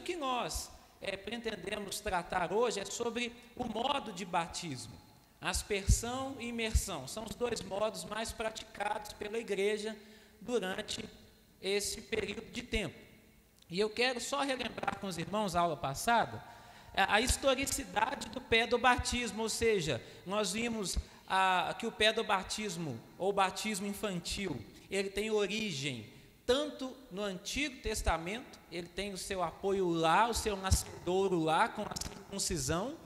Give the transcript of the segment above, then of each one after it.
o que nós pretendemos tratar hoje é sobre o modo de batismo. Aspersão e imersão são os dois modos mais praticados pela igreja durante esse período de tempo. E eu quero só relembrar com os irmãos a aula passada a historicidade do pedobatismo, ou seja, nós vimos que o pedobatismo ou batismo infantil, ele tem origem tanto no Antigo Testamento, ele tem o seu apoio lá, o seu nascedouro lá com a circuncisão,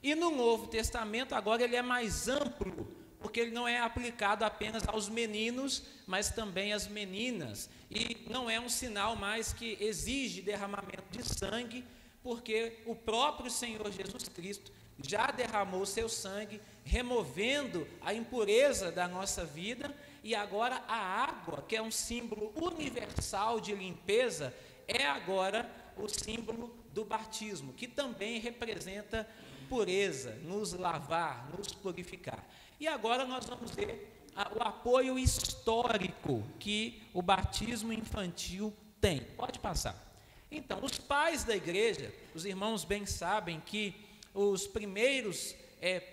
e no Novo Testamento agora ele é mais amplo, porque ele não é aplicado apenas aos meninos, mas também às meninas, e não é um sinal mais que exige derramamento de sangue, porque o próprio Senhor Jesus Cristo já derramou o seu sangue, removendo a impureza da nossa vida, e agora a água, que é um símbolo universal de limpeza, é agora o símbolo do batismo, que também representa pureza, nos lavar, nos purificar. E agora nós vamos ver o apoio histórico que o batismo infantil tem. Pode passar. Então, os pais da igreja, os irmãos bem sabem que os primeiros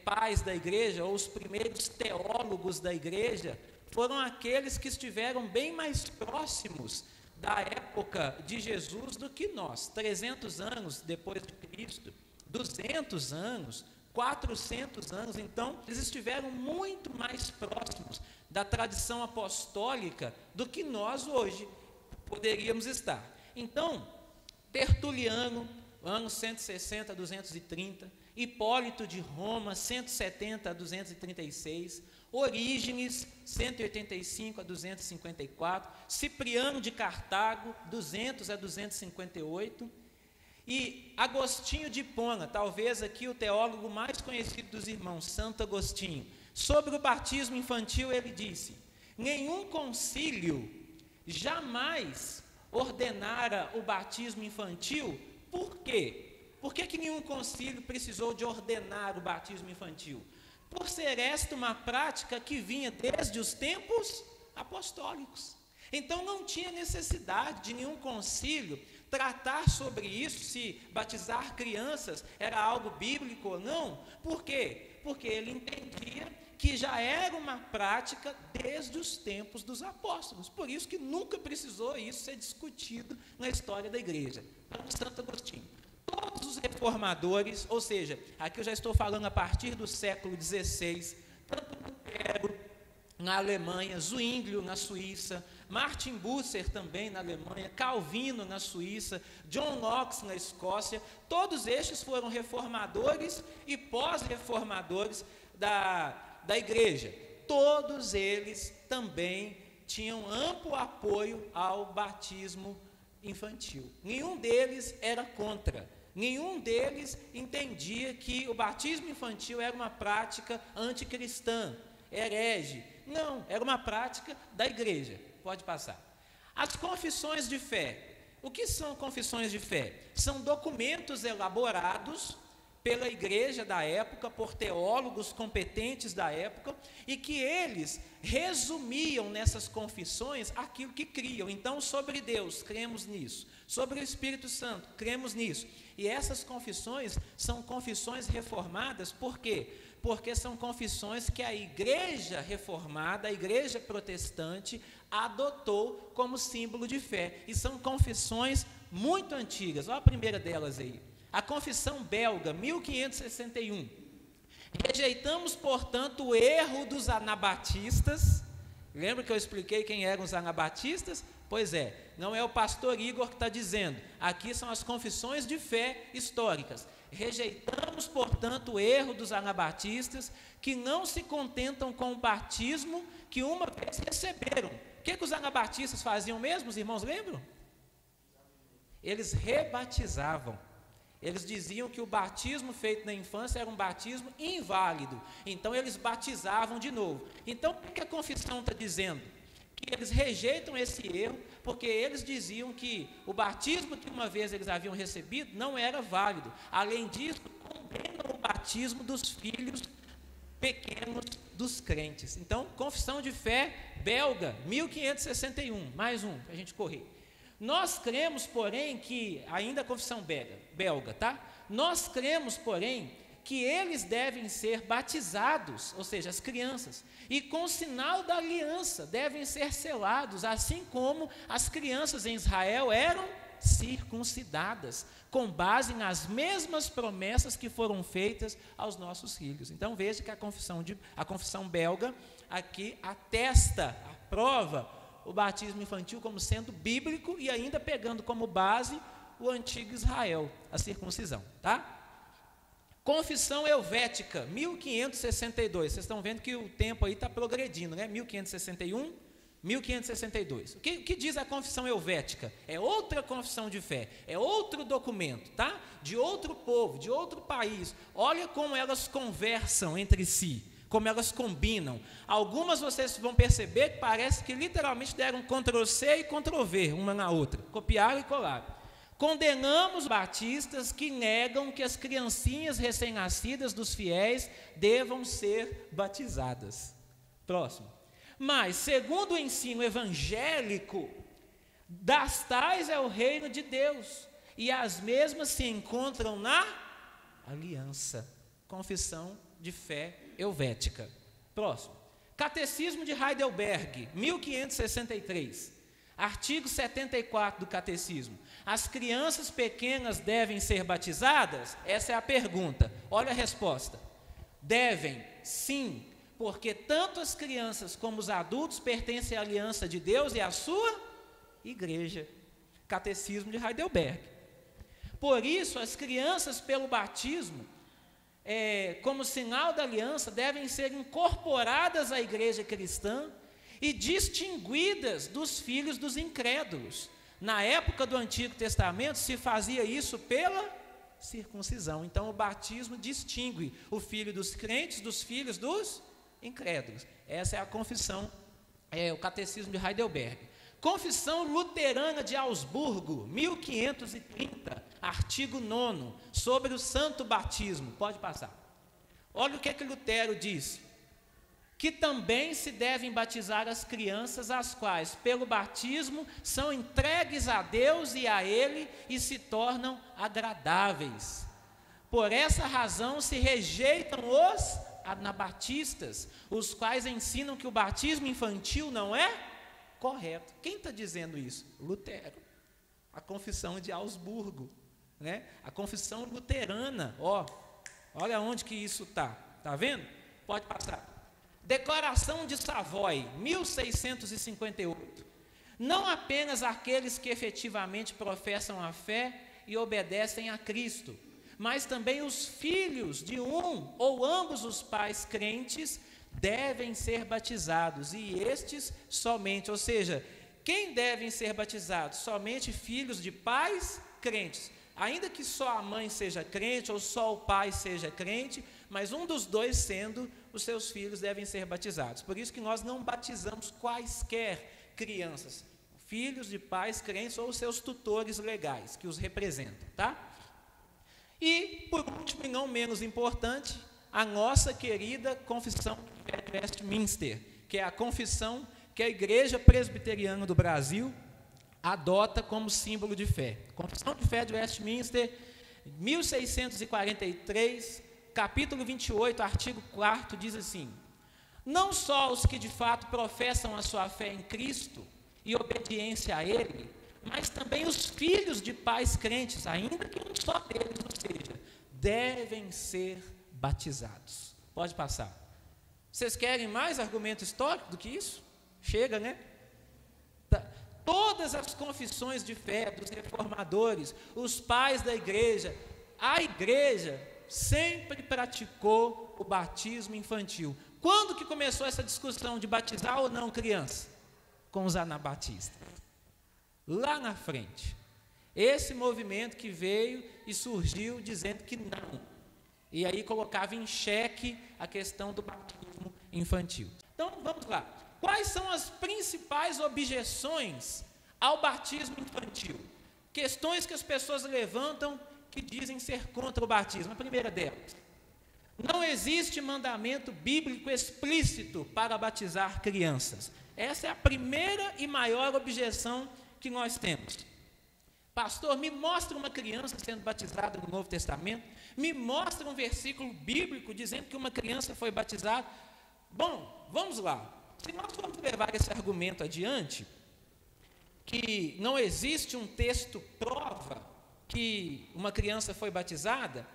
pais da igreja, ou os primeiros teólogos da igreja, foram aqueles que estiveram bem mais próximos da época de Jesus do que nós. 300 anos depois de Cristo, 200 anos, 400 anos, então eles estiveram muito mais próximos da tradição apostólica do que nós hoje poderíamos estar. Então, Tertuliano, anos 160 a 230, Hipólito de Roma, 170 a 236, Orígenes, 185 a 254, Cipriano de Cartago, 200 a 258, e Agostinho de Hipona, talvez aqui o teólogo mais conhecido dos irmãos, Santo Agostinho. Sobre o batismo infantil ele disse: nenhum concílio jamais ordenara o batismo infantil. Por quê? Por que nenhum concílio precisou de ordenar o batismo infantil? Por ser esta uma prática que vinha desde os tempos apostólicos. Então não tinha necessidade de nenhum concílio tratar sobre isso, se batizar crianças era algo bíblico ou não. Por quê? Porque ele entendia que já era uma prática desde os tempos dos apóstolos. Por isso que nunca precisou isso ser discutido na história da igreja. Então, Santo Agostinho. Todos os reformadores, ou seja, aqui eu já estou falando a partir do século XVI, tanto Lutero na Alemanha, Zwinglio na Suíça, Martin Bucer também na Alemanha, Calvino na Suíça, John Knox na Escócia, todos estes foram reformadores e pós-reformadores da igreja. Todos eles também tinham amplo apoio ao batismo infantil. Nenhum deles era contra. Nenhum deles entendia que o batismo infantil era uma prática anticristã, herege. Não, era uma prática da igreja. Pode passar. As confissões de fé. O que são confissões de fé? São documentos elaborados pela igreja da época, por teólogos competentes da época, e que eles resumiam nessas confissões aquilo que criam. Então, sobre Deus, cremos nisso. Sobre o Espírito Santo, cremos nisso. E essas confissões são confissões reformadas, por quê? Porque são confissões que a igreja reformada, a igreja protestante, adotou como símbolo de fé. E são confissões muito antigas. Olha a primeira delas aí. A confissão belga, 1561. Rejeitamos, portanto, o erro dos anabatistas. Lembra que eu expliquei quem eram os anabatistas? Pois é, não é o pastor Igor que está dizendo. Aqui são as confissões de fé históricas. Rejeitamos, portanto, o erro dos anabatistas, que não se contentam com o batismo que uma vez receberam. O que os anabatistas faziam mesmo, os irmãos lembram? Eles rebatizavam. Eles diziam que o batismo feito na infância era um batismo inválido. Então eles batizavam de novo. Então o que a confissão está dizendo? Que eles rejeitam esse erro, porque eles diziam que o batismo que uma vez eles haviam recebido não era válido. Além disso, condenam o batismo dos filhos pequenos dos crentes. Então, confissão de fé belga, 1561, mais um, para a gente correr. Nós cremos, porém, que, ainda a confissão belga, tá? Nós cremos, porém, que eles devem ser batizados, ou seja, as crianças, e com o sinal da aliança devem ser selados, assim como as crianças em Israel eram circuncidadas, com base nas mesmas promessas que foram feitas aos nossos filhos. Então veja que a confissão belga aqui atesta, aprova o batismo infantil como sendo bíblico e ainda pegando como base o antigo Israel, a circuncisão, tá? Confissão helvética, 1562. Vocês estão vendo que o tempo aí está progredindo, né? 1561, 1562. O que diz a confissão helvética? É outra confissão de fé, é outro documento, tá? De outro povo, de outro país. Olha como elas conversam entre si, como elas combinam. Algumas vocês vão perceber que parece que literalmente deram Ctrl+C e Ctrl+V uma na outra, copiaram e colaram. Condenamos batistas que negam que as criancinhas recém-nascidas dos fiéis devam ser batizadas. Próximo. Mas, segundo o ensino evangélico, das tais é o reino de Deus, e as mesmas se encontram na aliança. Confissão de fé helvética. Próximo. Catecismo de Heidelberg, 1563. Artigo 74 do Catecismo. As crianças pequenas devem ser batizadas? Essa é a pergunta. Olha a resposta. Devem, sim, porque tanto as crianças como os adultos pertencem à aliança de Deus e à sua igreja. Catecismo de Heidelberg. Por isso, as crianças, pelo batismo, como sinal da aliança, devem ser incorporadas à igreja cristã e distinguidas dos filhos dos incrédulos. Na época do Antigo Testamento se fazia isso pela circuncisão. Então o batismo distingue o filho dos crentes dos filhos dos incrédulos. Essa é a confissão, o Catecismo de Heidelberg. Confissão Luterana de Augsburgo, 1530, artigo 9, sobre o santo batismo. Pode passar. Olha o que Lutero disse. Que também se devem batizar as crianças, as quais, pelo batismo, são entregues a Deus e a Ele e se tornam agradáveis. Por essa razão se rejeitam os anabatistas, os quais ensinam que o batismo infantil não é correto. Quem está dizendo isso? Lutero. A confissão de Augsburgo, né? A confissão luterana. Olha onde que isso está. Está vendo? Pode passar. Declaração de Savoy, 1658. Não apenas aqueles que efetivamente professam a fé e obedecem a Cristo, mas também os filhos de um ou ambos os pais crentes devem ser batizados, e estes somente, ou seja, quem devem ser batizados? Somente filhos de pais crentes. Ainda que só a mãe seja crente ou só o pai seja crente, mas um dos dois sendo, os seus filhos devem ser batizados. Por isso que nós não batizamos quaisquer crianças, filhos de pais crentes ou seus tutores legais, que os representam, tá? E, por último e não menos importante, a nossa querida confissão de Westminster, que é a confissão que a Igreja Presbiteriana do Brasil adota como símbolo de fé. Confissão de Fé de Westminster, 1643, capítulo 28, artigo 4, diz assim: não só os que de fato professam a sua fé em Cristo e obediência a Ele, mas também os filhos de pais crentes, ainda que um só deles, ou seja, devem ser batizados. Pode passar. Vocês querem mais argumento histórico do que isso? Chega, né? Todas as confissões de fé dos reformadores, os pais da igreja, a igreja sempre praticou o batismo infantil. Quando que começou essa discussão de batizar ou não criança? Com os anabatistas. Lá na frente. Esse movimento que veio e surgiu dizendo que não. E aí colocava em xeque a questão do batismo infantil. Então, vamos lá. Quais são as principais objeções ao batismo infantil? Questões que as pessoas levantam que dizem ser contra o batismo. A primeira delas: não existe mandamento bíblico explícito para batizar crianças. Essa é a primeira e maior objeção que nós temos. Pastor, me mostra uma criança sendo batizada no Novo Testamento, me mostra um versículo bíblico dizendo que uma criança foi batizada. Bom, vamos lá. Se nós formos levar esse argumento adiante, que não existe um texto prova que uma criança foi batizada,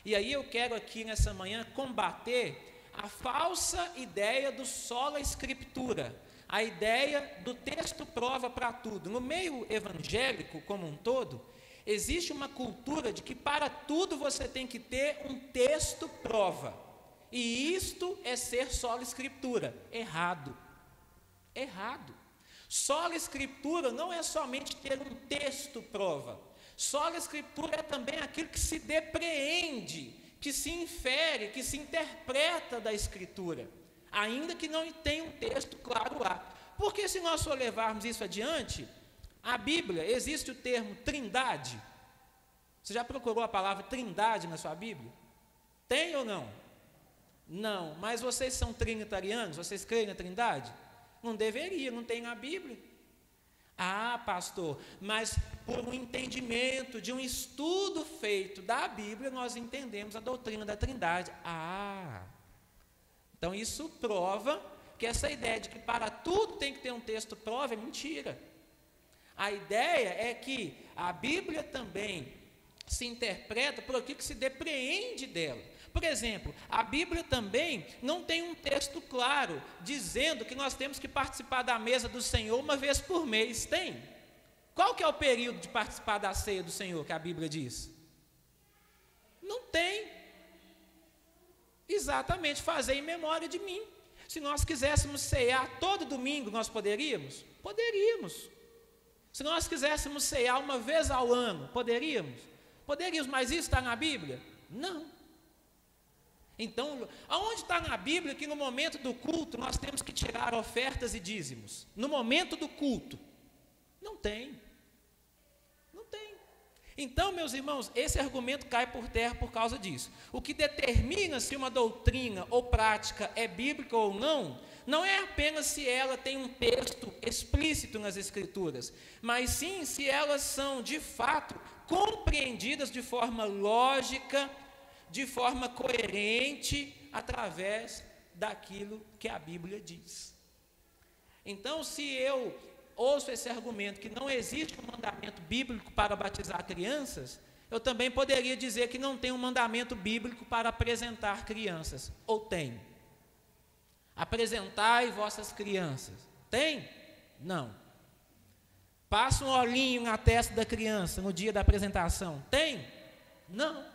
e aí eu quero aqui nessa manhã combater a falsa ideia do sola escritura, a ideia do texto prova para tudo. No meio evangélico como um todo, existe uma cultura de que para tudo você tem que ter um texto prova, e isto é ser sola escritura. Errado. Sola escritura não é somente ter um texto prova. Sola escritura é também aquilo que se depreende, que se infere, que se interpreta da escritura, ainda que não tenha um texto claro lá. Porque se nós for levarmos isso adiante, a Bíblia, existe o termo trindade. Você já procurou a palavra trindade na sua Bíblia? Tem ou não? Não, mas vocês são trinitarianos? Vocês creem na trindade? Não deveria, não tem na Bíblia. Ah, pastor, mas por um entendimento de um estudo feito da Bíblia, nós entendemos a doutrina da trindade. Ah, então isso prova que essa ideia de que para tudo tem que ter um texto prova é mentira. A ideia é que a Bíblia também se interpreta por aquilo que se depreende dela. Por exemplo, a Bíblia também não tem um texto claro dizendo que nós temos que participar da mesa do Senhor uma vez por mês. Tem? Qual que é o período de participar da ceia do Senhor que a Bíblia diz? Não tem. Exatamente, fazer em memória de mim. Se nós quiséssemos cear todo domingo, nós poderíamos? Poderíamos. Se nós quiséssemos cear uma vez ao ano, poderíamos? Poderíamos, mas isso está na Bíblia? Não. Então, aonde está na Bíblia que no momento do culto nós temos que tirar ofertas e dízimos? No momento do culto? Não tem. Não tem. Então, meus irmãos, esse argumento cai por terra por causa disso. O que determina se uma doutrina ou prática é bíblica ou não, não é apenas se ela tem um texto explícito nas Escrituras, mas sim se elas são, de fato, compreendidas de forma lógica, de forma coerente, através daquilo que a Bíblia diz. Então, se eu ouço esse argumento que não existe um mandamento bíblico para batizar crianças, eu também poderia dizer que não tem um mandamento bíblico para apresentar crianças. Ou tem? Apresentai vossas crianças. Tem? Não. Passa um olhinho na testa da criança no dia da apresentação. Tem? Não.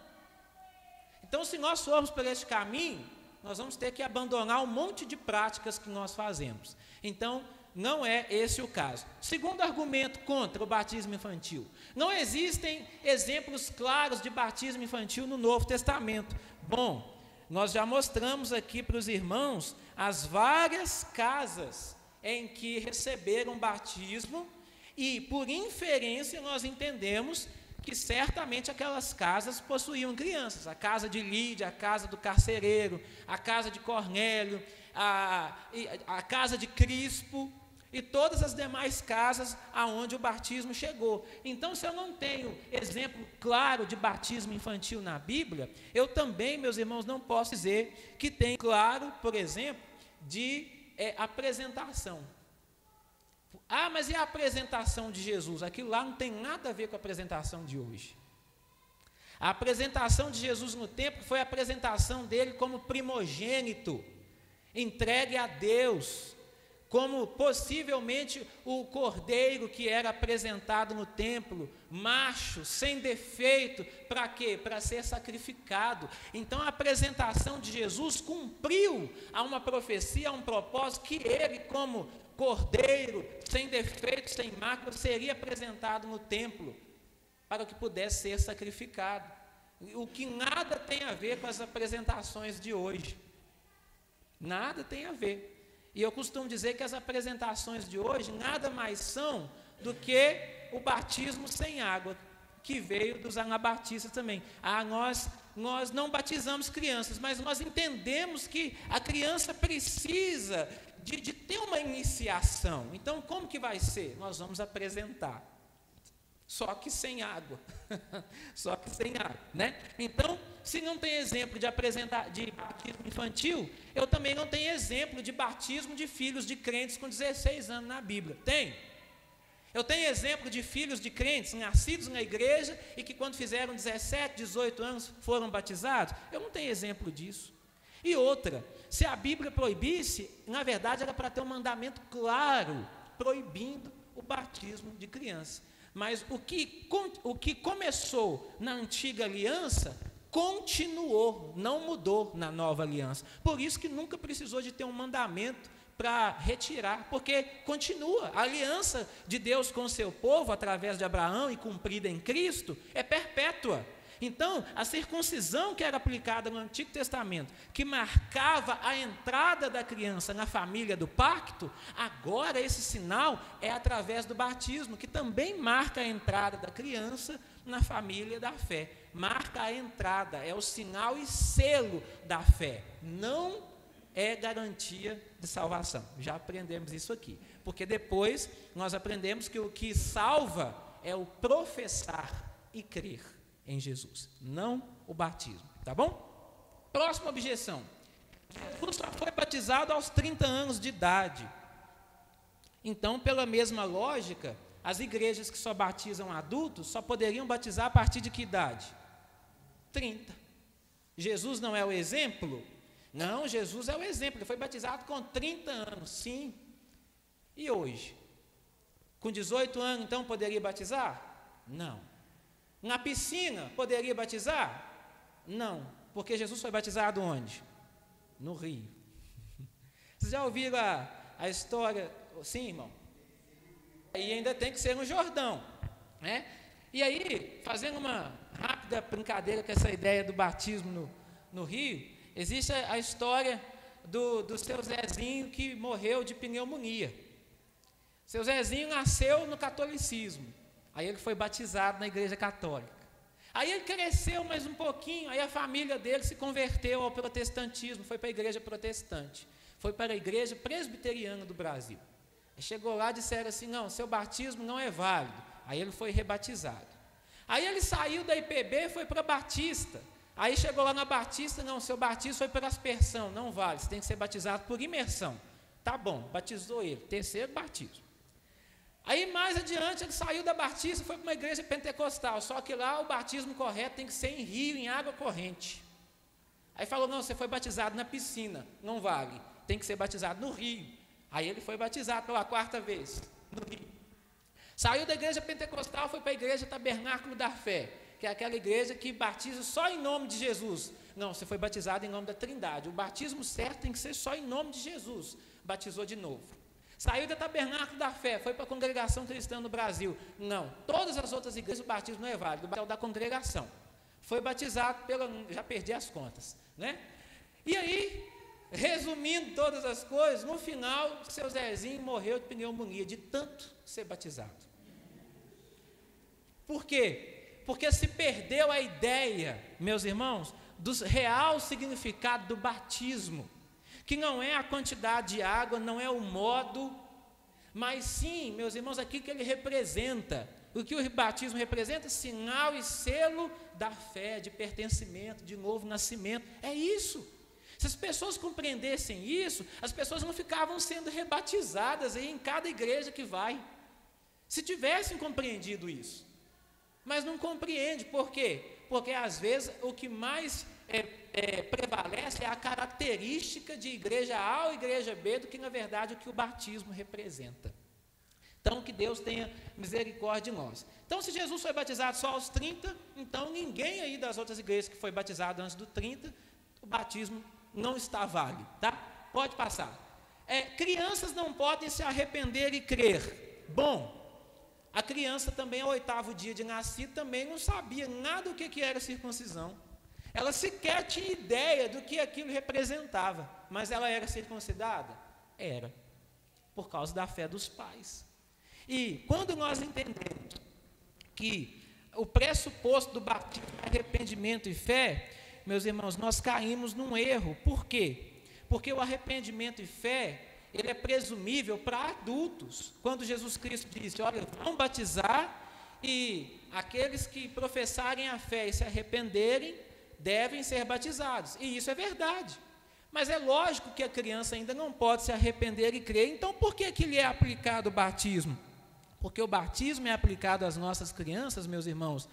Então, se nós formos por este caminho, nós vamos ter que abandonar um monte de práticas que nós fazemos. Então, não é esse o caso. Segundo argumento contra o batismo infantil: não existem exemplos claros de batismo infantil no Novo Testamento. Bom, nós já mostramos aqui para os irmãos as várias casas em que receberam batismo, e por inferência nós entendemos que certamente aquelas casas possuíam crianças. A casa de Lídia, a casa do carcereiro, a casa de Cornélio, a casa de Crispo e todas as demais casas aonde o batismo chegou. Então, se eu não tenho exemplo claro de batismo infantil na Bíblia, eu também, meus irmãos, não posso dizer que tem claro, por exemplo, de apresentação. Ah, mas e a apresentação de Jesus? Aquilo lá não tem nada a ver com a apresentação de hoje. A apresentação de Jesus no templo foi a apresentação dele como primogênito, entregue a Deus, como possivelmente o cordeiro que era apresentado no templo, macho, sem defeito, para quê? Para ser sacrificado. Então a apresentação de Jesus cumpriu a uma profecia, a um propósito, que ele, como cordeiro, sem defeito, sem mácula, seria apresentado no templo, para que pudesse ser sacrificado. O que nada tem a ver com as apresentações de hoje. Nada tem a ver. E eu costumo dizer que as apresentações de hoje nada mais são do que o batismo sem água, que veio dos anabatistas também. Nós não batizamos crianças, mas nós entendemos que a criança precisa de ter uma iniciação. Então, como que vai ser? Nós vamos apresentar, só que sem água, só que sem água, né? Então, se não tem exemplo de batismo infantil, eu também não tenho exemplo de batismo de filhos de crentes com 16 anos na Bíblia. Tem? Eu tenho exemplo de filhos de crentes nascidos na igreja e que quando fizeram 17, 18 anos foram batizados? Eu não tenho exemplo disso. E outra, se a Bíblia proibisse, na verdade era para ter um mandamento claro, proibindo o batismo de criança. Mas o que começou na antiga aliança, continuou, não mudou na nova aliança. Por isso que nunca precisou de ter um mandamento para retirar, porque continua. A aliança de Deus com o seu povo, através de Abraão e cumprida em Cristo, é perpétua. Então, a circuncisão que era aplicada no Antigo Testamento, que marcava a entrada da criança na família do pacto, agora esse sinal é através do batismo, que também marca a entrada da criança na família da fé. Marca a entrada, é o sinal e selo da fé, não é garantia de salvação. Já aprendemos isso aqui, porque depois nós aprendemos que o que salva é o professar e crer em Jesus, não o batismo, tá bom? Próxima objeção: Jesus só foi batizado aos 30 anos de idade. Então, pela mesma lógica, as igrejas que só batizam adultos só poderiam batizar a partir de que idade? 30. Jesus não é o exemplo? Não, Jesus é o exemplo. Ele foi batizado com 30 anos, sim. E hoje? Com 18 anos, então, poderia batizar? Não. Na piscina, poderia batizar? Não, porque Jesus foi batizado onde? No rio. Vocês já ouviram a história? Sim, irmão? E ainda tem que ser no Jordão, né? E aí, fazendo uma rápida brincadeira com essa ideia do batismo no rio, existe a história do seu Zezinho que morreu de pneumonia. Seu Zezinho nasceu no catolicismo. Aí ele foi batizado na igreja católica. Aí ele cresceu mais um pouquinho, aí a família dele se converteu ao protestantismo, foi para a igreja protestante, foi para a igreja presbiteriana do Brasil. Aí chegou lá e disseram assim: não, seu batismo não é válido. Aí ele foi rebatizado. Aí ele saiu da IPB e foi para a Batista. Aí chegou lá na Batista: não, seu batismo foi pela aspersão, não vale, você tem que ser batizado por imersão. Tá bom, batizou ele, terceiro batismo. Aí mais adiante ele saiu da Batista e foi para uma igreja pentecostal, só que lá o batismo correto tem que ser em rio, em água corrente. Aí falou: não, você foi batizado na piscina, não vale, tem que ser batizado no rio. Aí ele foi batizado pela 4ª vez, no rio. Saiu da igreja pentecostal, foi para a igreja Tabernáculo da Fé, que é aquela igreja que batiza só em nome de Jesus. Não, você foi batizado em nome da Trindade, o batismo certo tem que ser só em nome de Jesus. Batizou de novo. Saiu da Tabernáculo da Fé, foi para a Congregação Cristã no Brasil. Não, todas as outras igrejas o batismo não é válido, o batismo é da congregação. Foi batizado já perdi as contas, né? E aí, resumindo todas as coisas, no final, seu Zezinho morreu de pneumonia, de tanto ser batizado. Por quê? Porque se perdeu a ideia, meus irmãos, do real significado do batismo, que não é a quantidade de água, não é o modo, mas sim, meus irmãos, aquilo que ele representa. O que o batismo representa? Sinal e selo da fé, de pertencimento, de novo nascimento. É isso. Se as pessoas compreendessem isso, as pessoas não ficavam sendo rebatizadas aí em cada igreja que vai. Se tivessem compreendido isso. Mas não compreende. Por quê? Porque às vezes o que mais prevalece é a característica de igreja A ou igreja B do que na verdade o que o batismo representa. Então que Deus tenha misericórdia de nós. Então se Jesus foi batizado só aos 30, então ninguém aí das outras igrejas que foi batizado antes do 30, o batismo não está válido, tá? Pode passar. Crianças não podem se arrepender e crer. Bom, a criança também ao 8º dia de nascido também não sabia nada do que era circuncisão. Ela sequer tinha ideia do que aquilo representava, mas ela era circuncidada? Era, por causa da fé dos pais. E quando nós entendemos que o pressuposto do batismo é arrependimento e fé, meus irmãos, nós caímos num erro. Por quê? Porque o arrependimento e fé, ele é presumível para adultos. Quando Jesus Cristo disse, olha, vão batizar e aqueles que professarem a fé e se arrependerem, devem ser batizados. E isso é verdade. Mas é lógico que a criança ainda não pode se arrepender e crer. Então, por que lhe é aplicado o batismo? Porque o batismo é aplicado às nossas crianças, meus irmãos,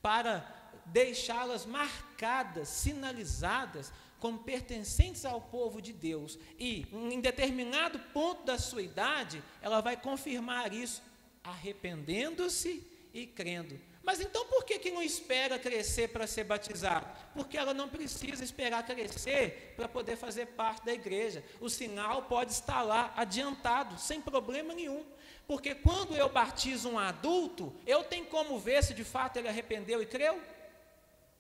para deixá-las marcadas, sinalizadas, como pertencentes ao povo de Deus. E, em determinado ponto da sua idade, ela vai confirmar isso, arrependendo-se e crendo. Mas então por que não espera crescer para ser batizado? Porque ela não precisa esperar crescer para poder fazer parte da igreja. O sinal pode estar lá, adiantado, sem problema nenhum. Porque quando eu batizo um adulto, eu tenho como ver se de fato ele arrependeu e creu?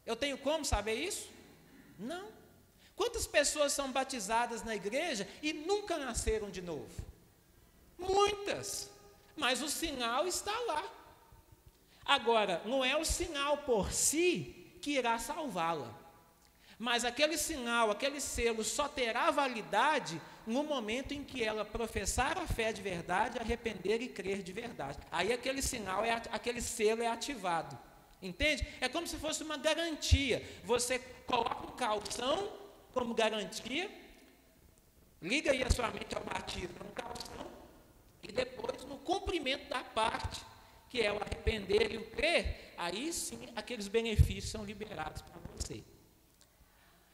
Eu tenho como saber isso? Não. Quantas pessoas são batizadas na igreja e nunca nasceram de novo? Muitas. Mas o sinal está lá. Agora, não é o sinal por si que irá salvá-la, mas aquele sinal, aquele selo só terá validade no momento em que ela professar a fé de verdade, arrepender e crer de verdade. Aí aquele sinal, aquele selo é ativado, entende? É como se fosse uma garantia. Você coloca um calção como garantia, liga aí a sua mente ao batismo, um calção, e depois no cumprimento da parte, que é o arrepender e o crer, aí sim aqueles benefícios são liberados para você.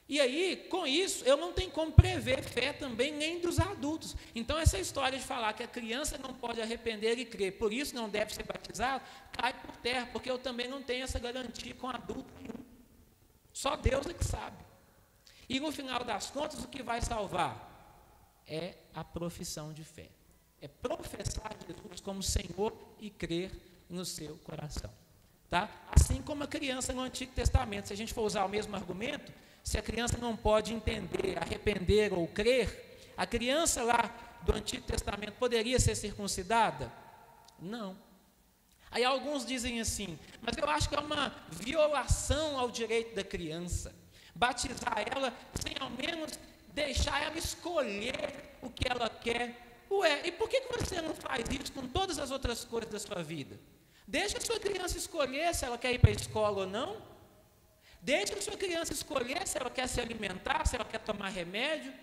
E aí, com isso, eu não tenho como prever fé também nem dos adultos. Então, essa história de falar que a criança não pode arrepender e crer, por isso não deve ser batizado, cai por terra, porque eu também não tenho essa garantia com adulto nenhum. Só Deus é que sabe. E no final das contas, o que vai salvar é a profissão de fé. É professar Jesus como Senhor e crer no seu coração. Tá? Assim como a criança no Antigo Testamento, se a gente for usar o mesmo argumento, se a criança não pode entender, arrepender ou crer, a criança lá do Antigo Testamento poderia ser circuncidada? Não. Aí alguns dizem assim, mas eu acho que é uma violação ao direito da criança, batizar ela sem ao menos deixar ela escolher o que ela quer. Ué, e por que você não faz isso com todas as outras coisas da sua vida? Deixa a sua criança escolher se ela quer ir para a escola ou não. Deixa a sua criança escolher se ela quer se alimentar, se ela quer tomar remédio,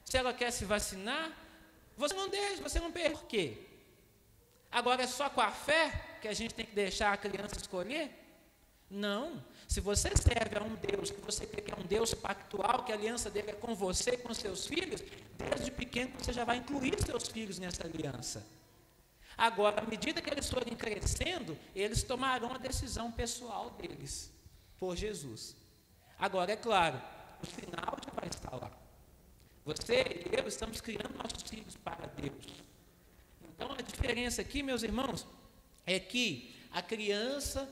se ela quer se vacinar. Você não deixa, você não permite. Por quê? Agora é só com a fé que a gente tem que deixar a criança escolher? Não. Se você serve a um Deus, que você crê que é um Deus pactual, que a aliança dele é com você e com seus filhos, desde pequeno você já vai incluir seus filhos nessa aliança. Agora, à medida que eles forem crescendo, eles tomarão a decisão pessoal deles, por Jesus. Agora, é claro, o final já vai estar lá. Você e eu estamos criando nossos filhos para Deus. Então, a diferença aqui, meus irmãos, é que a criança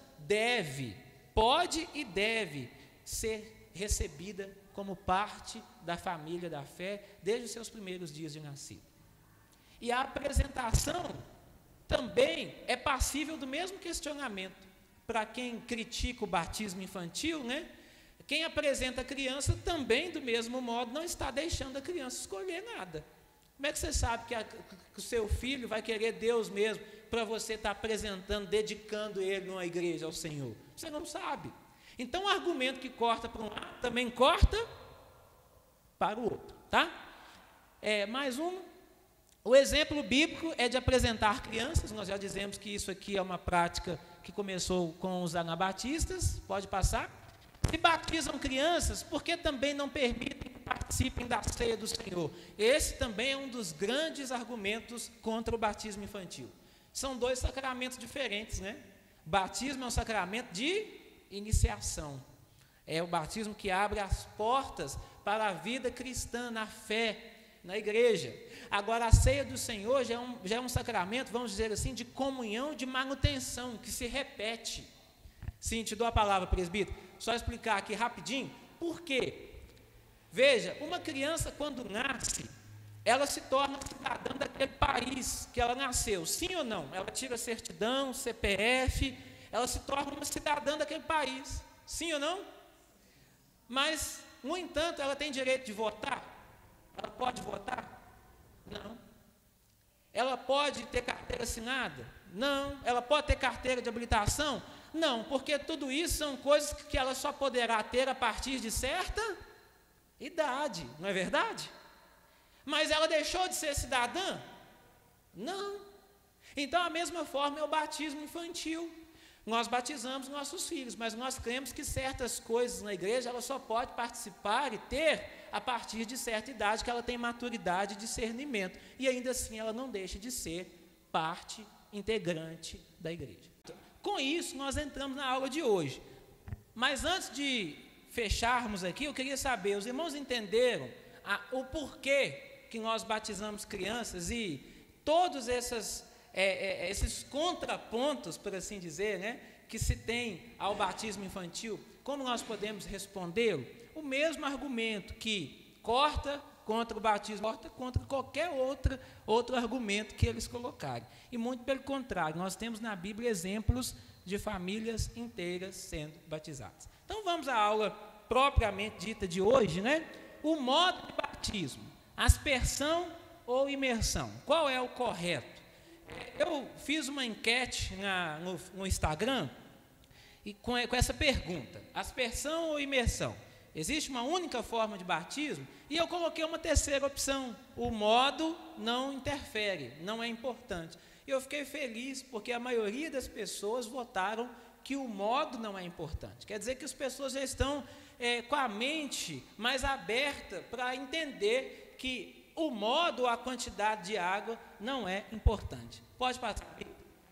pode e deve ser recebida como parte da família da fé, desde os seus primeiros dias de nascido. E a apresentação também é passível do mesmo questionamento. Para quem critica o batismo infantil, né? Quem apresenta a criança também, do mesmo modo, não está deixando a criança escolher nada. Como é que você sabe que o seu filho vai querer Deus mesmo, para você estar apresentando, dedicando ele numa igreja ao Senhor? Você não sabe. Então, o argumento que corta para um lado, também corta para o outro, tá? Mais um. O exemplo bíblico é de apresentar crianças. Nós já dizemos que isso aqui é uma prática que começou com os anabatistas. Pode passar. Se batizam crianças, por que também não permitem que participem da ceia do Senhor? Esse também é um dos grandes argumentos contra o batismo infantil. São dois sacramentos diferentes, né? Batismo é um sacramento de iniciação. É o batismo que abre as portas para a vida cristã, na fé, na igreja. Agora, a ceia do Senhor já é um sacramento, vamos dizer assim, de comunhão, de manutenção, que se repete. Sim, te dou a palavra, presbítero. Só explicar aqui rapidinho. Por quê? Veja, uma criança quando nasce, ela se torna cidadã daquele país que ela nasceu. Sim ou não? Ela tira certidão, CPF, ela se torna uma cidadã daquele país. Sim ou não? Mas, no entanto, ela tem direito de votar? Ela pode votar? Não. Ela pode ter carteira assinada? Não. Ela pode ter carteira de habilitação? Não, porque tudo isso são coisas que ela só poderá ter a partir de certa idade, não é verdade? Mas ela deixou de ser cidadã? Não. Então, a mesma forma é o batismo infantil. Nós batizamos nossos filhos, mas nós cremos que certas coisas na igreja, ela só pode participar e ter a partir de certa idade, que ela tem maturidade e discernimento. E ainda assim, ela não deixa de ser parte integrante da igreja. Com isso, nós entramos na aula de hoje. Mas antes de fecharmos aqui, eu queria saber, os irmãos entenderam o porquê que nós batizamos crianças e todos esses contrapontos, por assim dizer, né, que se tem ao batismo infantil, como nós podemos respondê-lo? O mesmo argumento que corta contra o batismo, corta contra qualquer outro argumento que eles colocarem. E muito pelo contrário, nós temos na Bíblia exemplos de famílias inteiras sendo batizadas. Então vamos à aula propriamente dita de hoje, né? O modo de batismo, aspersão ou imersão, qual é o correto? Eu fiz uma enquete no Instagram e com essa pergunta: aspersão ou imersão? Existe uma única forma de batismo? E eu coloquei uma terceira opção: o modo não interfere, não é importante. E eu fiquei feliz porque a maioria das pessoas votaram que o modo não é importante. Quer dizer que as pessoas já estão com a mente mais aberta para entender que o modo ou a quantidade de água não é importante. Pode passar.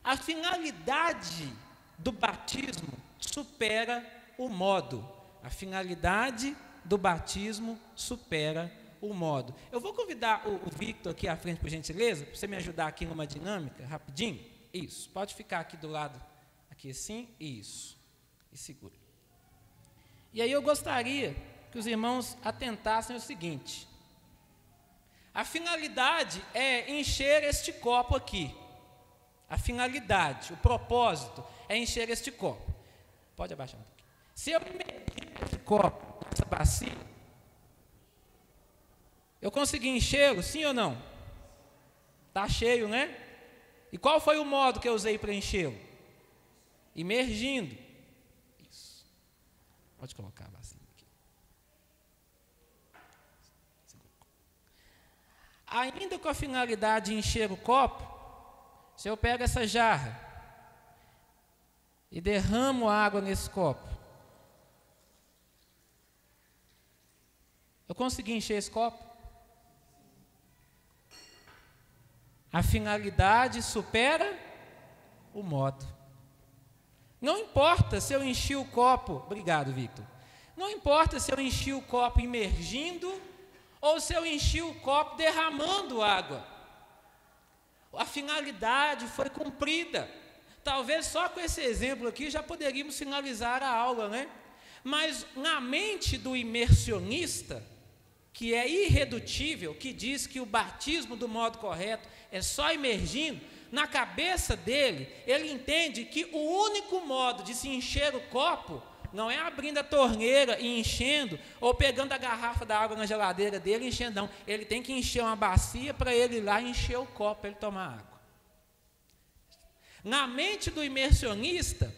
A finalidade do batismo supera o modo. A finalidade do batismo supera o modo. Eu vou convidar o Victor aqui à frente, por gentileza, para você me ajudar aqui numa dinâmica, rapidinho. Isso, pode ficar aqui do lado, aqui assim, isso. E segura. E aí eu gostaria que os irmãos atentassem ao seguinte: a finalidade é encher este copo aqui. A finalidade, o propósito é encher este copo. Pode abaixar um pouquinho. Se eu medir esse copo, essa bacia, eu consegui enchê-lo, sim ou não? Está cheio, né? E qual foi o modo que eu usei para enchê-lo? Imergindo. Isso. Pode colocar a bacia aqui. Ainda com a finalidade de encher o copo, se eu pego essa jarra e derramo água nesse copo, eu consegui encher esse copo? A finalidade supera o modo. Não importa se eu enchi o copo, obrigado, Victor. Não importa se eu enchi o copo imergindo ou se eu enchi o copo derramando água. A finalidade foi cumprida. Talvez só com esse exemplo aqui já poderíamos finalizar a aula, né? Mas na mente do imersionista, que é irredutível, que diz que o batismo do modo correto é só imergindo, na cabeça dele, ele entende que o único modo de se encher o copo não é abrindo a torneira e enchendo, ou pegando a garrafa da água na geladeira dele e enchendo, não. Ele tem que encher uma bacia para ele ir lá e encher o copo para ele tomar água. Na mente do imersionista,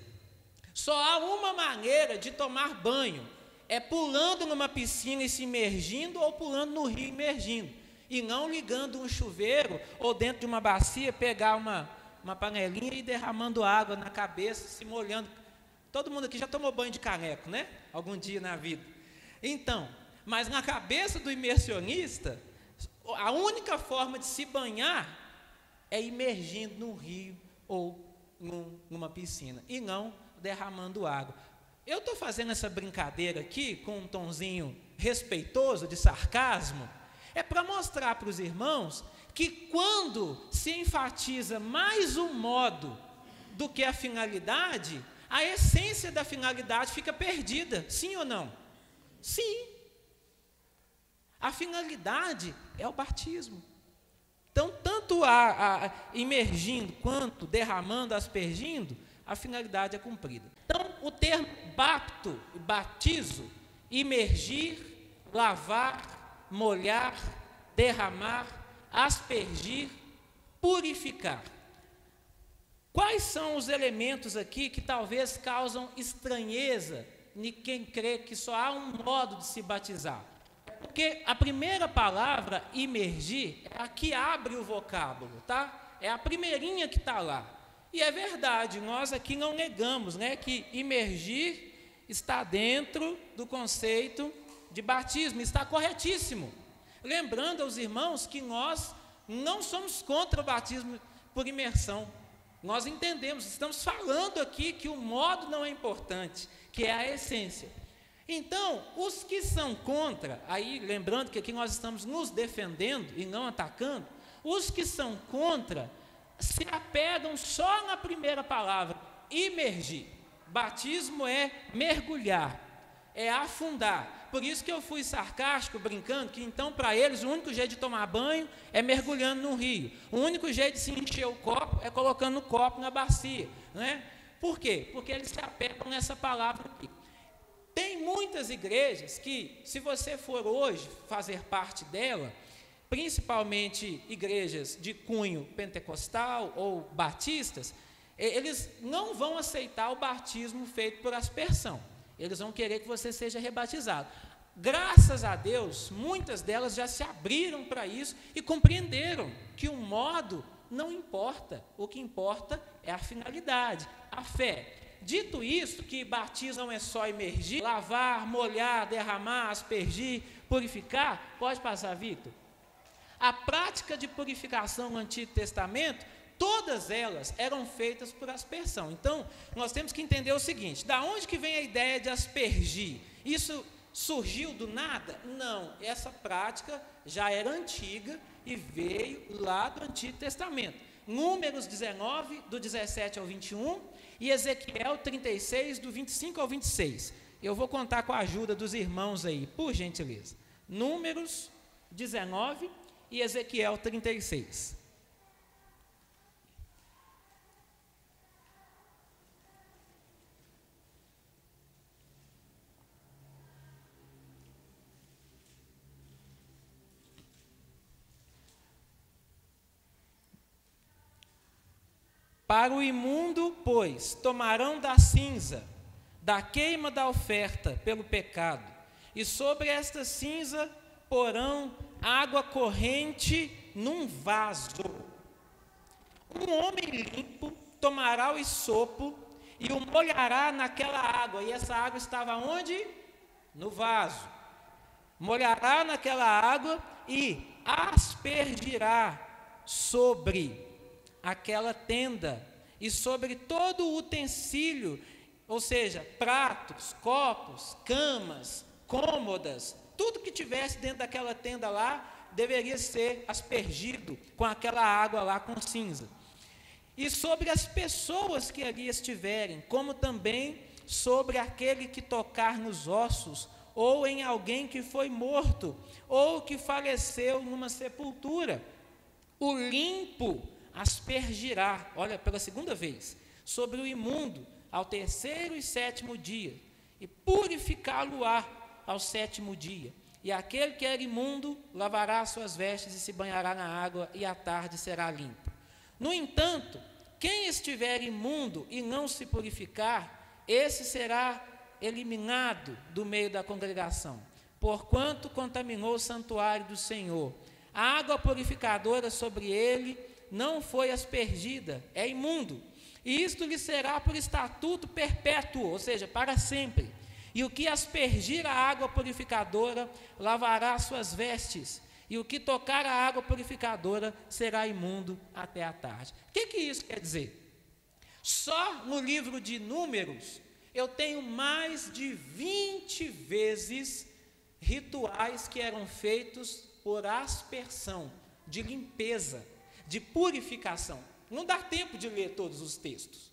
só há uma maneira de tomar banho: é pulando numa piscina e se imergindo, ou pulando no rio imergindo, e não ligando um chuveiro ou dentro de uma bacia, pegar uma panelinha e derramando água na cabeça, se molhando. Todo mundo aqui já tomou banho de caneco, né? Algum dia na vida. Então, mas na cabeça do imersionista, a única forma de se banhar é imergindo num rio ou numa piscina, e não derramando água. Eu estou fazendo essa brincadeira aqui com um tonzinho respeitoso, de sarcasmo, é para mostrar para os irmãos que quando se enfatiza mais o modo do que a finalidade, a essência da finalidade fica perdida, sim ou não? Sim. A finalidade é o batismo. Então, tanto imergindo quanto derramando, aspergindo, a finalidade é cumprida. Então, o termo bapto, batizo, imergir, lavar, molhar, derramar, aspergir, purificar. Quais são os elementos aqui que talvez causam estranheza em quem crê que só há um modo de se batizar? Porque a primeira palavra, imergir, é a que abre o vocábulo, tá? É a primeirinha que está lá. E é verdade, nós aqui não negamos, né, que imergir está dentro do conceito de batismo, está corretíssimo. Lembrando aos irmãos que nós não somos contra o batismo por imersão. Nós entendemos, estamos falando aqui que o modo não é importante, que é a essência. Então, os que são contra, aí lembrando que aqui nós estamos nos defendendo e não atacando, os que são contra se apegam só na primeira palavra, imergir. Batismo é mergulhar, é afundar. Por isso que eu fui sarcástico, brincando, que então para eles o único jeito de tomar banho é mergulhando no rio. O único jeito de se encher o copo é colocando o copo na bacia, não é? Por quê? Porque eles se apegam nessa palavra aqui. Tem muitas igrejas que, se você for hoje fazer parte dela, principalmente igrejas de cunho pentecostal ou batistas, eles não vão aceitar o batismo feito por aspersão. Eles vão querer que você seja rebatizado. Graças a Deus, muitas delas já se abriram para isso e compreenderam que o modo não importa. O que importa é a finalidade, a fé. Dito isso, que batismo não é só imergir, lavar, molhar, derramar, aspergir, purificar, pode passar, Victor? A prática de purificação no Antigo Testamento, todas elas eram feitas por aspersão. Então, nós temos que entender o seguinte: da onde que vem a ideia de aspergir? Isso surgiu do nada? Não, essa prática já era antiga e veio lá do Antigo Testamento. Números 19, do 17 ao 21, e Ezequiel 36, do 25 ao 26. Eu vou contar com a ajuda dos irmãos aí, por gentileza. Números 19 e Ezequiel 36. Para o imundo, pois, tomarão da cinza, da queima da oferta pelo pecado, e sobre esta cinza porão água corrente num vaso. Um homem limpo tomará o hisopo e o molhará naquela água. E essa água estava onde? No vaso. Molhará naquela água e aspergirá sobre aquela tenda e sobre todo o utensílio, ou seja, pratos, copos, camas, cômodas, tudo que tivesse dentro daquela tenda lá, deveria ser aspergido com aquela água lá com cinza. E sobre as pessoas que ali estiverem, como também sobre aquele que tocar nos ossos, ou em alguém que foi morto, ou que faleceu numa sepultura, o limpo aspergirá, olha, pela segunda vez, sobre o imundo, ao terceiro e sétimo dia, e purificá-lo-á ao sétimo dia. E aquele que era imundo lavará suas vestes e se banhará na água, e à tarde será limpo. No entanto, quem estiver imundo e não se purificar, esse será eliminado do meio da congregação, porquanto contaminou o santuário do Senhor. A água purificadora sobre ele não foi aspergida, é imundo, e isto lhe será por estatuto perpétuo, ou seja, para sempre. E o que aspergir a água purificadora lavará suas vestes, e o que tocar a água purificadora será imundo até a tarde. O que isso quer dizer? Só no livro de Números eu tenho mais de 20 vezes rituais que eram feitos por aspersão, de limpeza, de purificação. Não dá tempo de ler todos os textos.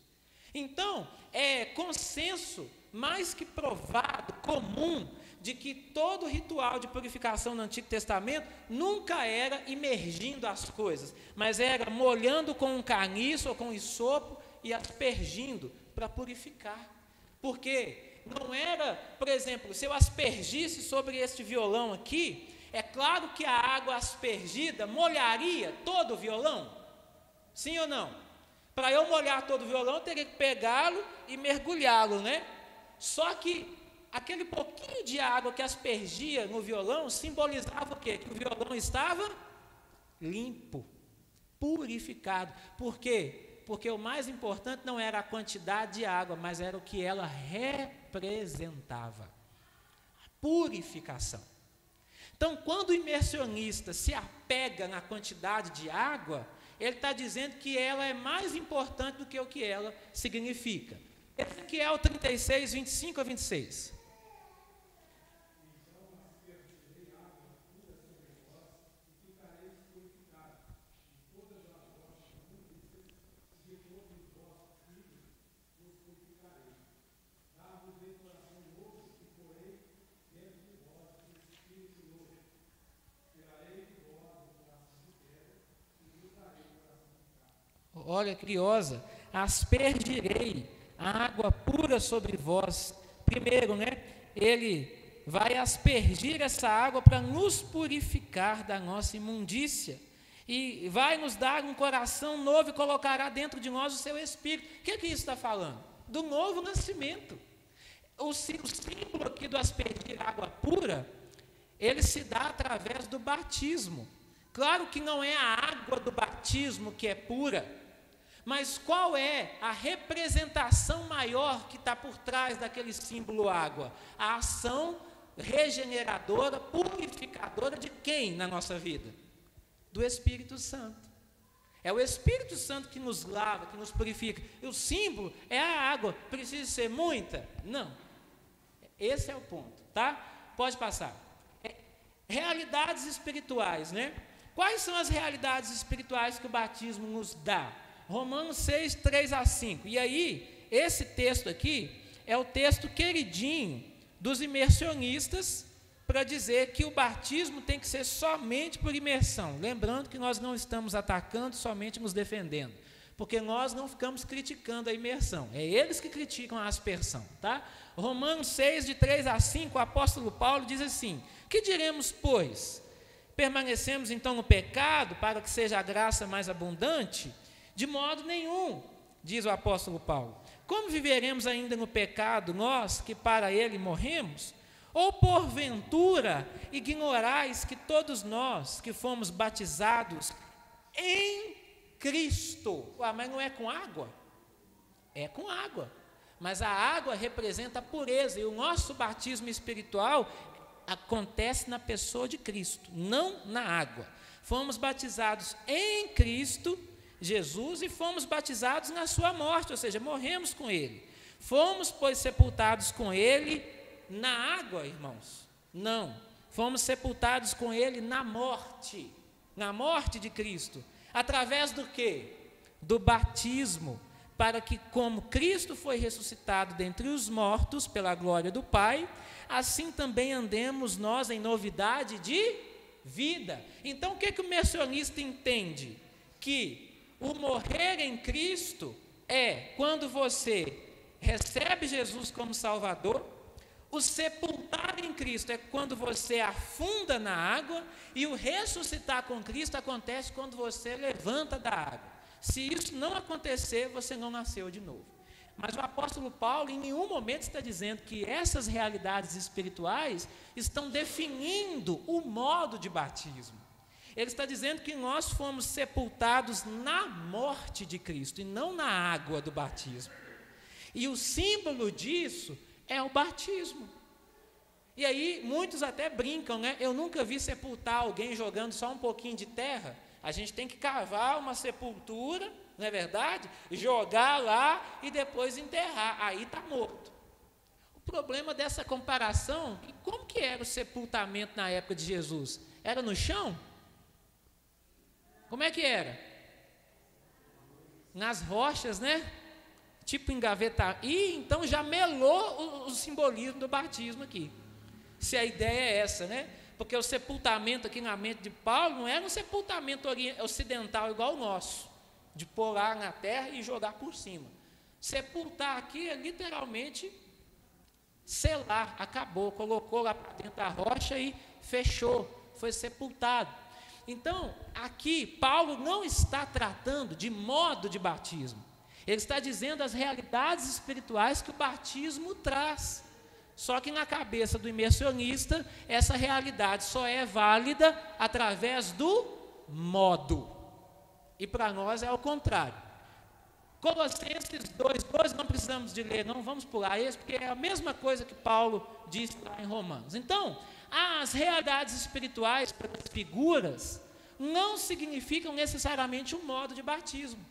Então, é consenso mais que provado, comum, de que todo ritual de purificação no Antigo Testamento nunca era imergindo as coisas, mas era molhando com um caniço ou com um hisopo e aspergindo para purificar. Porque não era, por exemplo, se eu aspergisse sobre este violão aqui, é claro que a água aspergida molharia todo o violão? Sim ou não? Para eu molhar todo o violão, eu teria que pegá-lo e mergulhá-lo, né? Só que aquele pouquinho de água que aspergia no violão simbolizava o quê? Que o violão estava limpo, purificado. Por quê? Porque o mais importante não era a quantidade de água, mas era o que ela representava. A purificação. Então, quando o imersionista se apega na quantidade de água, ele está dizendo que ela é mais importante do que o que ela significa. Ezequiel 36, 25 a 26. Olha, curiosa, aspergirei água pura sobre vós. Primeiro, né? Ele vai aspergir essa água para nos purificar da nossa imundícia. E vai nos dar um coração novo e colocará dentro de nós o seu espírito. O que isso está falando? Do novo nascimento. O símbolo aqui do aspergir água pura, ele se dá através do batismo. Claro que não é a água do batismo que é pura, mas qual é a representação maior que está por trás daquele símbolo água? A ação regeneradora, purificadora de quem na nossa vida? Do Espírito Santo. É o Espírito Santo que nos lava, que nos purifica. E o símbolo é a água. Precisa ser muita? Não. Esse é o ponto, tá? Pode passar. Realidades espirituais, né? Quais são as realidades espirituais que o batismo nos dá? Romanos 6, 3 a 5. E aí, esse texto aqui é o texto queridinho dos imersionistas para dizer que o batismo tem que ser somente por imersão. Lembrando que nós não estamos atacando, somente nos defendendo. Porque nós não ficamos criticando a imersão. É eles que criticam a aspersão, tá? Romanos 6, de 3 a 5, o apóstolo Paulo diz assim: que diremos, pois? Permanecemos então no pecado para que seja a graça mais abundante? De modo nenhum, diz o apóstolo Paulo. Como viveremos ainda no pecado, nós que para ele morremos? Ou porventura ignorais que todos nós que fomos batizados em Cristo? Mas não é com água? É com água. Mas a água representa a pureza, e o nosso batismo espiritual acontece na pessoa de Cristo, não na água. Fomos batizados em Cristo Jesus e fomos batizados na sua morte, ou seja, morremos com ele. Fomos, pois, sepultados com ele na água, irmãos? Não. Fomos sepultados com ele na morte de Cristo. Através do quê? Do batismo, para que, como Cristo foi ressuscitado dentre os mortos pela glória do Pai, assim também andemos nós em novidade de vida. Então, o que o imersionista entende? Que o morrer em Cristo é quando você recebe Jesus como Salvador. O sepultar em Cristo é quando você afunda na água, e o ressuscitar com Cristo acontece quando você levanta da água. Se isso não acontecer, você não nasceu de novo. Mas o apóstolo Paulo em nenhum momento está dizendo que essas realidades espirituais estão definindo o modo de batismo. Ele está dizendo que nós fomos sepultados na morte de Cristo e não na água do batismo. E o símbolo disso é o batismo. E aí muitos até brincam, né? Eu nunca vi sepultar alguém jogando só um pouquinho de terra. A gente tem que cavar uma sepultura, não é verdade? Jogar lá e depois enterrar. Aí está morto. O problema dessa comparação, como que era o sepultamento na época de Jesus? Era no chão? Como é que era? Nas rochas, né? Tipo engavetar. E então já melou o simbolismo do batismo aqui. Se a ideia é essa, né? Porque o sepultamento aqui na mente de Paulo não era um sepultamento ocidental igual o nosso, de pôr lá na terra e jogar por cima. Sepultar aqui é literalmente selar, acabou, colocou lá para dentro da rocha e fechou, foi sepultado. Então, aqui, Paulo não está tratando de modo de batismo. Ele está dizendo as realidades espirituais que o batismo traz. Só que na cabeça do imersionista, essa realidade só é válida através do modo. E para nós é o contrário. Colossenses 2:12, não precisamos de ler, não vamos pular esse, porque é a mesma coisa que Paulo disse lá em Romanos. Então, as realidades espirituais, pelas figuras, não significam necessariamente um modo de batismo.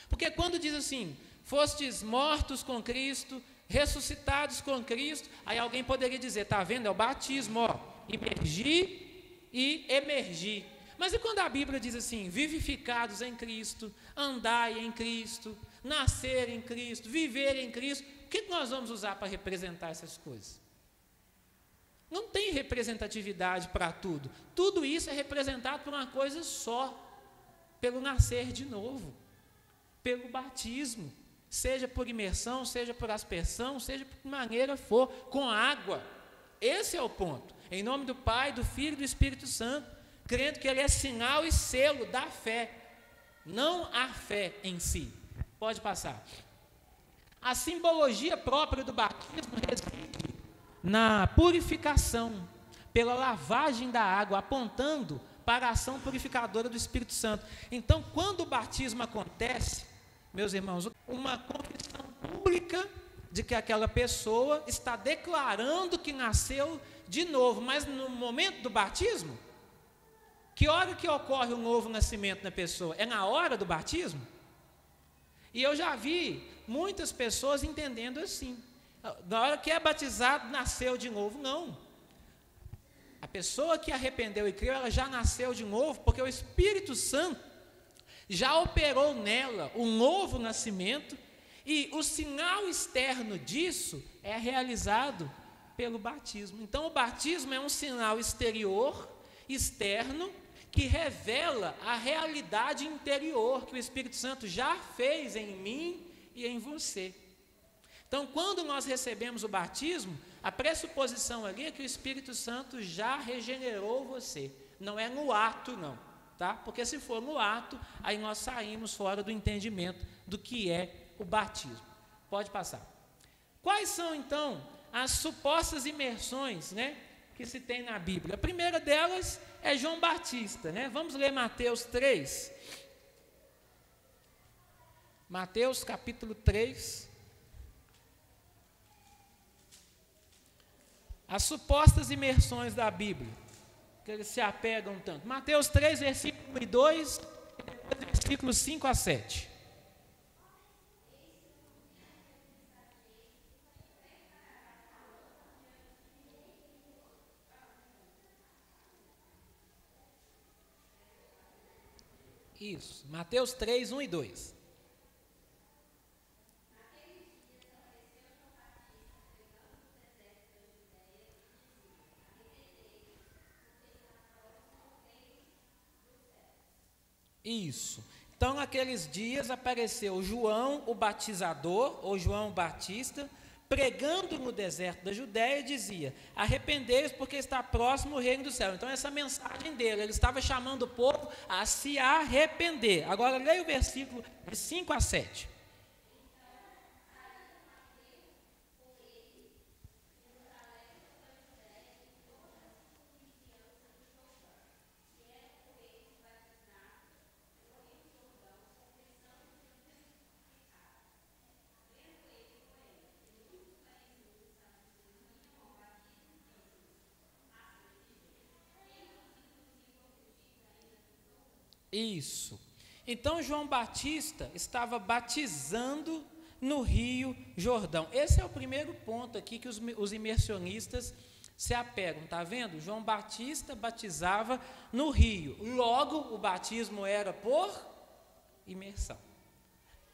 Porque quando diz assim, fostes mortos com Cristo, ressuscitados com Cristo, aí alguém poderia dizer, está vendo, é o batismo, ó, imergir e emergir. Mas e quando a Bíblia diz assim, vivificados em Cristo, andai em Cristo, nascer em Cristo, viver em Cristo, o que nós vamos usar para representar essas coisas? Não tem representatividade para tudo. Tudo isso é representado por uma coisa só, pelo nascer de novo, pelo batismo, seja por imersão, seja por aspersão, seja por que maneira for, com água. Esse é o ponto. Em nome do Pai, do Filho e do Espírito Santo, crendo que ele é sinal e selo da fé, não a fé em si. Pode passar. A simbologia própria do batismo reside na purificação, pela lavagem da água, apontando para a ação purificadora do Espírito Santo. Então, quando o batismo acontece, meus irmãos, uma confissão pública de que aquela pessoa está declarando que nasceu de novo, mas no momento do batismo, que hora que ocorre o novo nascimento na pessoa? É na hora do batismo? E eu já vi muitas pessoas entendendo assim, na hora que é batizado, nasceu de novo. Não. A pessoa que arrependeu e creu, ela já nasceu de novo, porque o Espírito Santo já operou nela um novo nascimento, e o sinal externo disso é realizado pelo batismo. Então, o batismo é um sinal exterior, externo, que revela a realidade interior que o Espírito Santo já fez em mim e em você. Então, quando nós recebemos o batismo, a pressuposição ali é que o Espírito Santo já regenerou você. Não é no ato, não. Tá? Porque se for no ato, aí nós saímos fora do entendimento do que é o batismo. Pode passar. Quais são, então, as supostas imersões, né, que se tem na Bíblia? A primeira delas é João Batista, né? Vamos ler Mateus 3. Mateus capítulo 3. As supostas imersões da Bíblia, que eles se apegam tanto. Mateus 3, versículo 1 e 2, e versículos 5 a 7. Isso, Mateus 3, 1 e 2. Isso. Então, naqueles dias apareceu João o Batizador, ou João Batista, pregando no deserto da Judéia, e dizia, arrependei-vos porque está próximo o reino do céu. Então, essa mensagem dele, ele estava chamando o povo a se arrepender. Agora, leia o versículo de 5 a 7. Isso. Então, João Batista estava batizando no Rio Jordão. Esse é o primeiro ponto aqui que os imersionistas se apegam, está vendo? João Batista batizava no rio, logo o batismo era por imersão.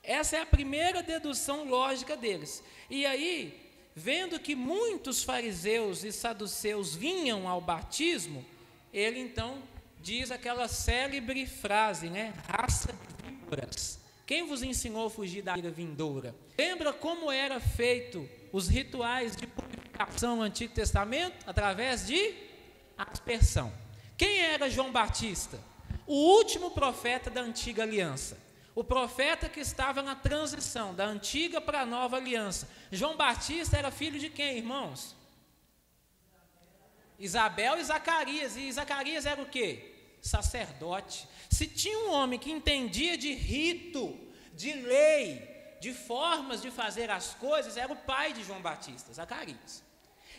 Essa é a primeira dedução lógica deles. E aí, vendo que muitos fariseus e saduceus vinham ao batismo, ele então diz aquela célebre frase, né? Raça de víboras. Quem vos ensinou a fugir da ira vindoura? Lembra como era feito os rituais de purificação no Antigo Testamento? Através de aspersão. Quem era João Batista? O último profeta da antiga aliança. O profeta que estava na transição da antiga para a nova aliança. João Batista era filho de quem, irmãos? Isabel e Zacarias. E Zacarias era o quê? Sacerdote. Se tinha um homem que entendia de rito, de lei, de formas de fazer as coisas, era o pai de João Batista, Zacarias.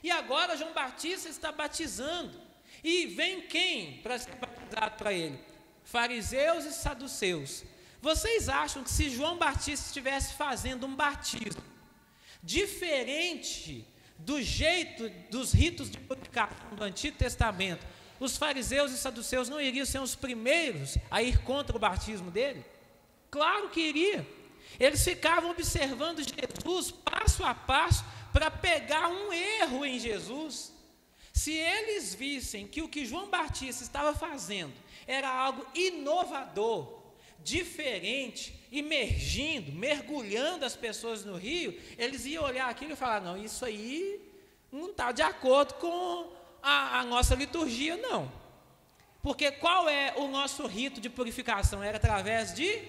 E agora João Batista está batizando. E vem quem para ser batizado para ele? Fariseus e saduceus. Vocês acham que se João Batista estivesse fazendo um batismo diferente do jeito dos ritos de purificação do Antigo Testamento, os fariseus e saduceus não iriam ser os primeiros a ir contra o batismo dele? Claro que iria. Eles ficavam observando Jesus passo a passo para pegar um erro em Jesus. Se eles vissem que o que João Batista estava fazendo era algo inovador, diferente, imergindo, mergulhando as pessoas no rio, eles iam olhar aquilo e falar: não, isso aí não está de acordo com a nossa liturgia, não. Porque qual é o nosso rito de purificação? Era através de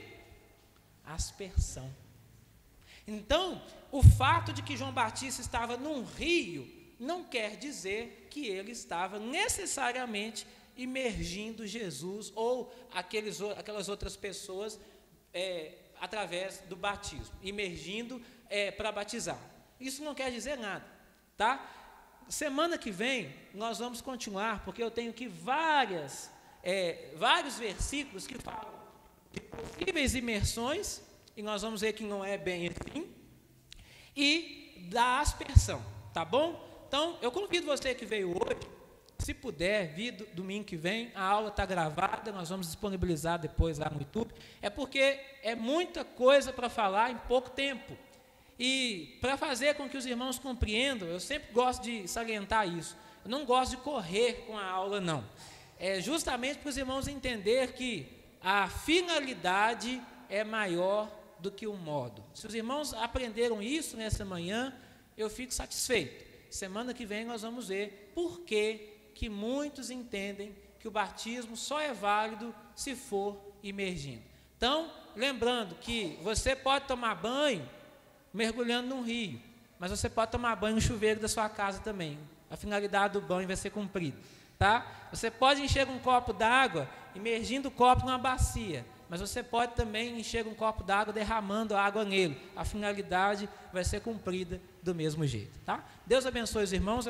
aspersão. Então, o fato de que João Batista estava num rio não quer dizer que ele estava necessariamente imergindo Jesus ou aquelas outras pessoas através do batismo, imergindo para batizar. Isso não quer dizer nada, tá? Semana que vem nós vamos continuar, porque eu tenho aqui vários versículos que falam de possíveis imersões, e nós vamos ver que não é bem assim, e da aspersão, tá bom? Então, eu convido você que veio hoje, se puder, vir domingo que vem, a aula está gravada, nós vamos disponibilizar depois lá no YouTube, é porque é muita coisa para falar em pouco tempo, e para fazer com que os irmãos compreendam, eu sempre gosto de salientar isso, eu não gosto de correr com a aula, não, é justamente para os irmãos entenderem que a finalidade é maior do que o modo. Se os irmãos aprenderam isso nessa manhã, eu fico satisfeito. Semana que vem nós vamos ver por que muitos entendem que o batismo só é válido se for imergindo. Então, lembrando que você pode tomar banho mergulhando num rio, mas você pode tomar banho no chuveiro da sua casa também. A finalidade do banho vai ser cumprida, tá? Você pode encher um copo d'água imergindo o copo numa bacia, mas você pode também encher um copo d'água derramando água nele. A finalidade vai ser cumprida do mesmo jeito, tá? Deus abençoe os irmãos.